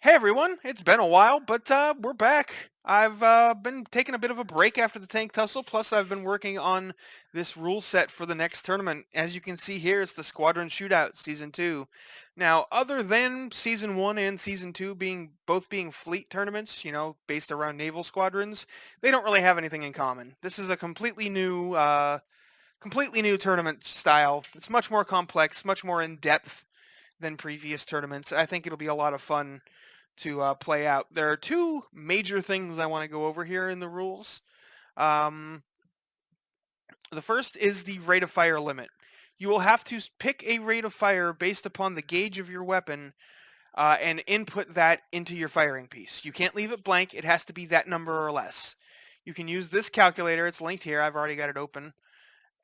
Hey everyone, it's been a while, but we're back. I've been taking a bit of a break after the tank tussle, plus I've been working on this rule set for the next tournament. As you can see here, it's the Squadron Shootout Season 2. Now, other than Season 1 and Season 2 being fleet tournaments, based around naval squadrons, they don't really have anything in common. This is a completely new tournament style. It's much more complex, much more in-depth than previous tournaments. I think it'll be a lot of fun to play out. There are two major things I want to go over here in the rules. Um, the first is the rate of fire limit. You will have to pick a rate of fire based upon the gauge of your weapon and input that into your firing piece. You can't leave it blank. It has to be that number or less. You can use this calculator. It's linked here. I've already got it open.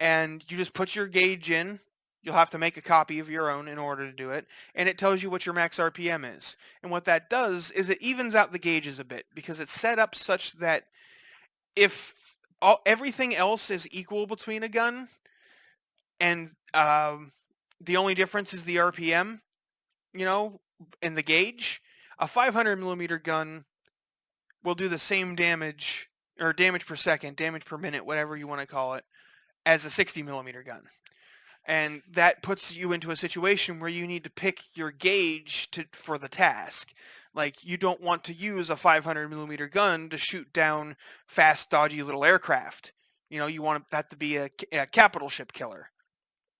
And you just put your gauge in. You'll have to make a copy of your own in order to do it, and it tells you what your max RPM is. And what that does is it evens out the gauges a bit because it's set up such that if everything else is equal between a gun, and the only difference is the RPM, you know, in the gauge, a 500 millimeter gun will do the same damage or damage per second, damage per minute, whatever you want to call it, as a 60 millimeter gun. And that puts you into a situation where you need to pick your gauge for the task. Like, you don't want to use a 500 millimeter gun to shoot down fast, dodgy little aircraft. You want that to be a capital ship killer.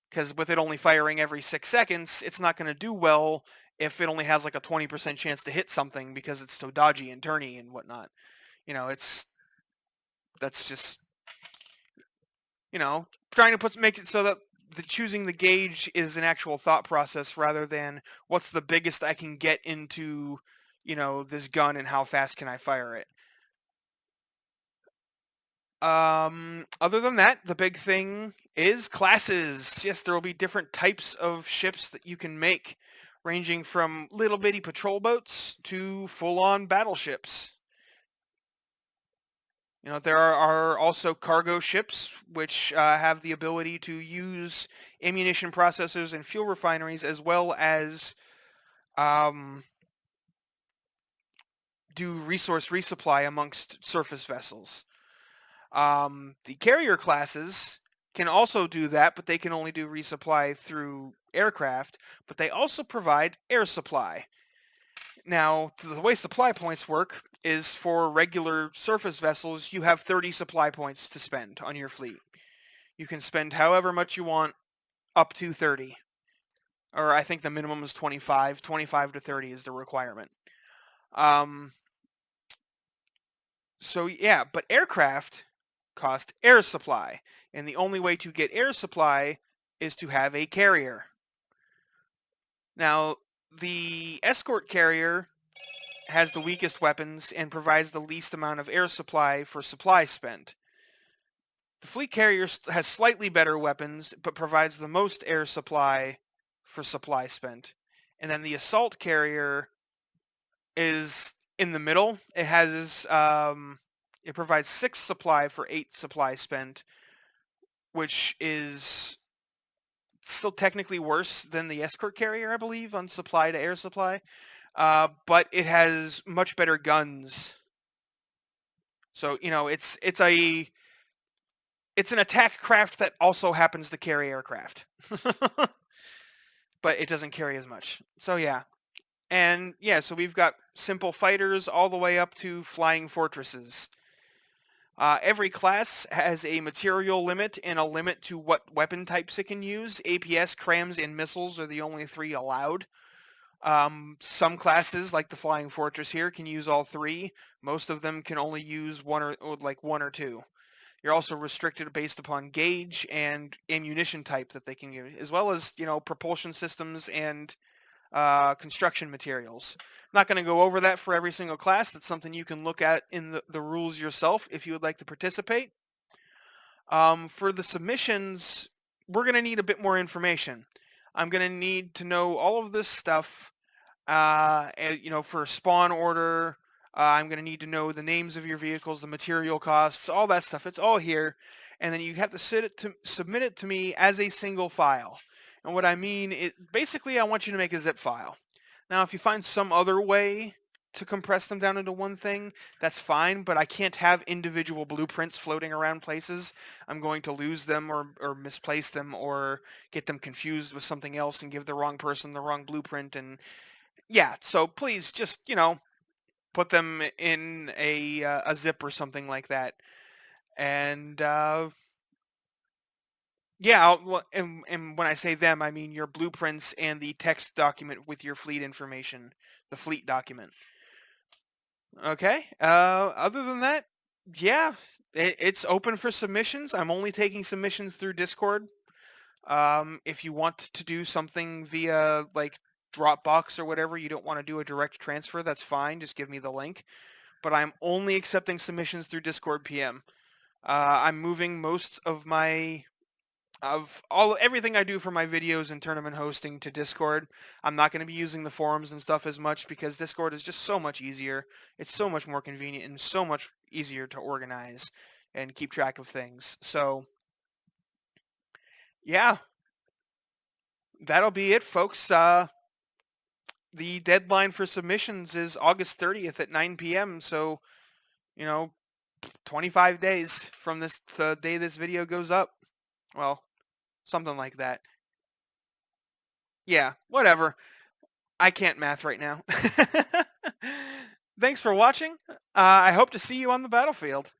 Because with it only firing every 6 seconds, it's not going to do well if it only has like a 20% chance to hit something because it's so dodgy and turny and whatnot. That's just, trying to make it so that choosing the gauge is an actual thought process rather than what's the biggest I can get into, this gun and how fast can I fire it. Other than that, the big thing is classes. Yes, there will be different types of ships that you can make, ranging from little bitty patrol boats to full-on battleships. There are also cargo ships, which have the ability to use ammunition processors and fuel refineries, as well as um, do resource resupply amongst surface vessels. The carrier classes can also do that, but they can only do resupply through aircraft, but they also provide air supply. Now, the way supply points work is for regular surface vessels, you have 30 supply points to spend on your fleet. You can spend however much you want up to 30. Or I think the minimum is 25. 25 to 30 is the requirement. So yeah, but aircraft cost air supply. And the only way to get air supply is to have a carrier. Now, the escort carrier has the weakest weapons and provides the least amount of air supply for supply spent. The fleet carrier has slightly better weapons, but provides the most air supply for supply spent. And then the assault carrier is in the middle. It provides 6 supply for 8 supply spent, which is still technically worse than the escort carrier, I believe, on supply to air supply. But it has much better guns. So, it's an attack craft that also happens to carry aircraft. But it doesn't carry as much. So yeah. And yeah, so we've got simple fighters all the way up to flying fortresses. Every class has a material limit and a limit to what weapon types it can use. APS, crams, and missiles are the only 3 allowed. Some classes, like the Flying Fortress here, can use all 3. Most of them can only use one or 2. You're also restricted based upon gauge and ammunition type that they can use, as well as, propulsion systems and construction materials. I'm not going to go over that for every single class. That's something you can look at in the rules yourself if you would like to participate. For the submissions, we're going to need a bit more information. I'm going to need to know all of this stuff, for spawn order. I'm going to need to know the names of your vehicles, the material costs, all that stuff. It's all here. And then you have to submit it to me as a single file. And what I mean is, basically, I want you to make a zip file. Now, if you find some other way to compress them down into one thing, that's fine, but I can't have individual blueprints floating around places. I'm going to lose them or misplace them or get them confused with something else and give the wrong person the wrong blueprint. And yeah, so please just, put them in a zip or something like that. And yeah, and when I say them, I mean your blueprints and the text document with your fleet information, the fleet document. Okay. Other than that, yeah, it's open for submissions. I'm only taking submissions through Discord. If you want to do something via like Dropbox or whatever, you don't want to do a direct transfer, that's fine. Just give me the link. But I'm only accepting submissions through Discord PM. I'm moving most of everything I do for my videos and tournament hosting to Discord. I'm not going to be using the forums and stuff as much because Discord is just so much easier. It's so much more convenient and so much easier to organize and keep track of things. So, yeah, that'll be it, folks. The deadline for submissions is August 30th at 9 p.m. So, you know, 25 days from the day this video goes up. Well, something like that. Yeah, whatever. I can't math right now. Thanks for watching. I hope to see you on the battlefield.